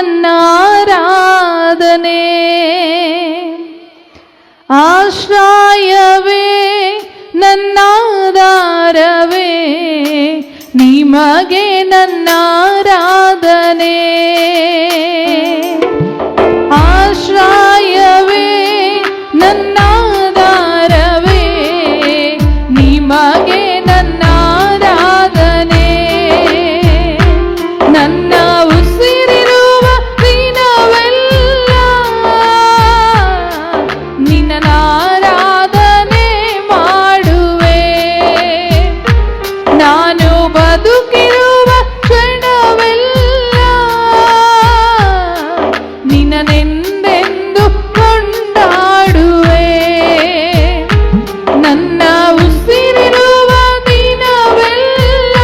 ನನ್ನ ಆರಾಧನೆ. ಆಶ್ರಯವೇ ನನ್ನಾಧಾರವೇ, ನಿಮಗೆ ನನ್ನ ಆರಾಧನೆ. ಆಶ್ರಯವೇ ನನ್ನಾಧಾರವೇ, ನಿಮಗೆ ನನ್ನ ಆರಾಧನೆ. ನನ್ನ ಉಸಿರಿರುವ ದಿನವೆಲ್ಲ ನಿನ್ನ ಆರಾಧನೆ ಮಾಡುವೆ. ನಾನು ಬದುಕಿರುವ ಕ್ಷಣವೆಲ್ಲ ನಿನ್ನನೆಂದೆಂದು ಕೊಂಡಾಡುವೆ. ನನ್ನ ಉಸಿರಿರುವ ದಿನವೆಲ್ಲ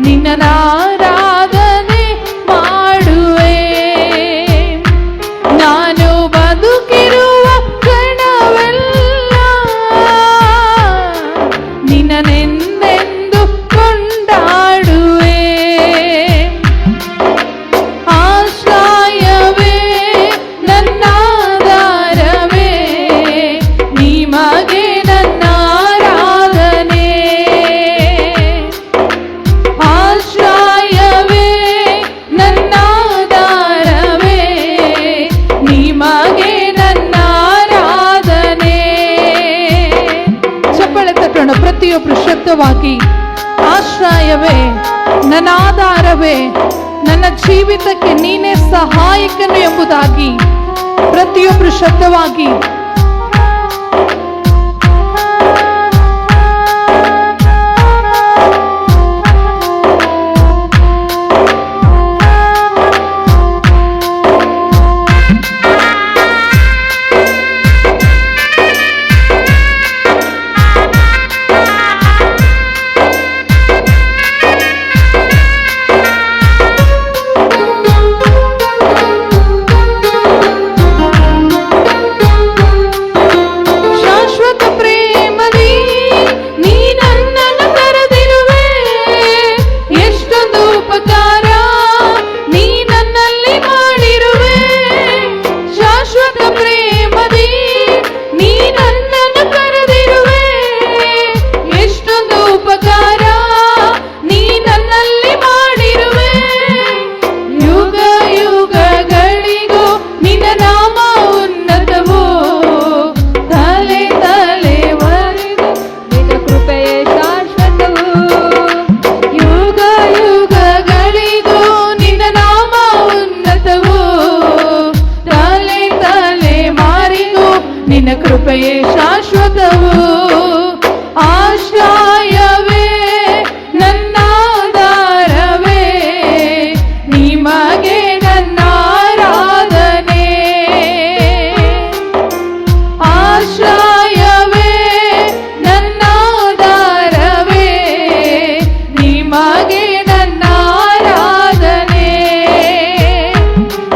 ನಿನ್ನ ಆರಾಧನೆ ಮಾಡುವೆ. ನಾನು ಬದುಕಿರುವ ಕ್ಷಣವೆಲ್ಲ ನಿನ್ನನೆಂದೆಂದು ಕೊಂಡಾಡುವೆ. ಆಶ್ರಯವೇ ನನ್ನಾಧಾರವೇ, ನಿಮಗೆ ನನ್ನ ಆರಾಧನೆ. ಆಶ್ರಯವೇ ನನ್ನಾಧಾರವೇ, ನಿಮಗೆ ನನ್ನ ಆರಾಧನೆ. ಚಪ್ಪಳೆ ತಟ್ಟೋಣ ಪ್ರತಿಯೊಬ್ಬರು ಶಬ್ದವಾಗಿ. ಆಶ್ರಯವೇ ನನ್ನ ಆಧಾರವೇ, ನನ್ನ ಜೀವಿತಕ್ಕೆ ನೀನೇ ಸಹಾಯಕನು ಎಂಬುದಾಗಿ ಪ್ರತಿಯೊಬ್ಬರು ಶಬ್ದವಾಗಿ. ನಿನ್ನ ಕೃಪೆಯೇ ಶಾಶ್ವತವು. ಆಶ್ರಯವೇ ನನ್ನಾಧಾರವೇ, ನಿಮಗೆ ನನ್ನ ಆರಾಧನೆ. ಆಶ್ರಯವೇ ನನ್ನಾಧಾರವೇ, ನಿಮಗೆ ನನ್ನ ಆರಾಧನೆ.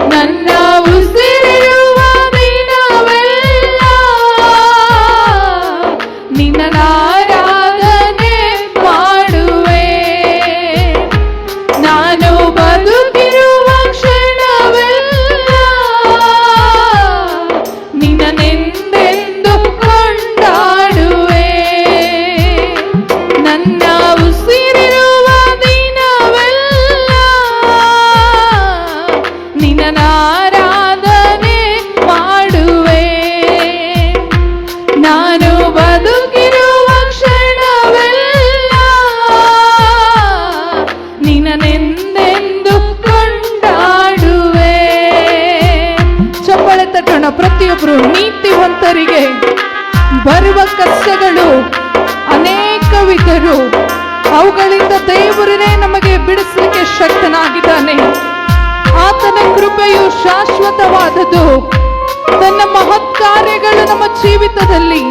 ನನ್ನ ಉಸಿರಿರುವ ದಿನವೆಲ್ಲ ನಿನ್ನ ಆರಾಧನೆ ಮಾಡುವೆ. ನಾನು ಬದುಕಿರುವ ಕ್ಷಣವೆಲ್ಲ ನಿನ್ನನೆಂದೆಂದು ಕೊಂಡಾಡುವೆ. ನನ್ನ ಉಸಿರಿರುವ ದಿನವೆಲ್ಲ ನಿನ್ನ ಆರಾಧನೆ ಮಾಡುವೆ. ನಾನು ಬದುಕಿರುವ ಕ್ಷಣವೆಲ್ಲ ನಿನ್ನನೆಂದೆಂದು ಕೊಂಡಾಡುವೆ. ಚಪ್ಪಳೆ ತಟ್ಟೋಣ ಪ್ರತಿಯೊಬ್ಬರು. ನೀತಿವಂತರಿಗೆ ಬರುವ ಕಷ್ಟಗಳು ಅನೇಕವಿದ್ದರು, ಅವುಗಳಿಂದ ದೇವರೇ ನಮಗೆ ಬಿಡಿಸಲಿಕ್ಕೆ ಶಕ್ತನಾಗಿದ್ದಾನೆ. ಆತನ ಕೃಪೆಯು ಶಾಶ್ವತವಾದದ್ದು. ತನ್ನ ಮಹತ್ ಕಾರ್ಯಗಳು ನಮ್ಮ ಜೀವಿತದಲ್ಲಿ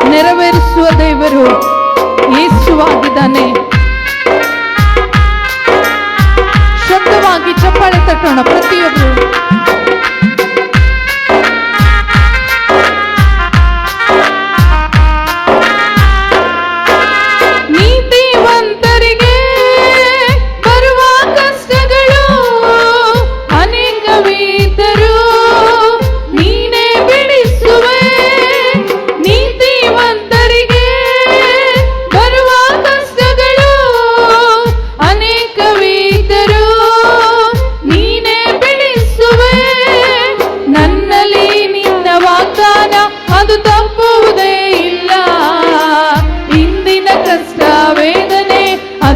ನೆರವೇರಿಸುವ ದೇವರು ಯೇಸುವಾಗಿದ್ದಾನೆ. ಶಬ್ದವಾಗಿ ಚಪ್ಪಾಳೆ ತಟ್ಟೋಣ ಪ್ರತಿಯೊಬ್ಬರು. ನೀತಿವಂತರಿಗೆ ಬರುವ ಕಷ್ಟ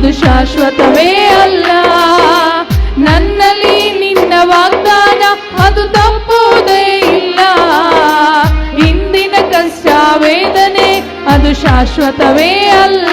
ಅದು ಶಾಶ್ವತವೇ ಅಲ್ಲ. ನನ್ನಲ್ಲಿ ನಿನ್ನ ವಾಗ್ದಾನ ಅದು ತಪ್ಪುವುದೇ ಇಲ್ಲ. ಇಂದಿನ ಕಷ್ಟ ವೇದನೆ ಅದು ಶಾಶ್ವತವೇ ಅಲ್ಲ.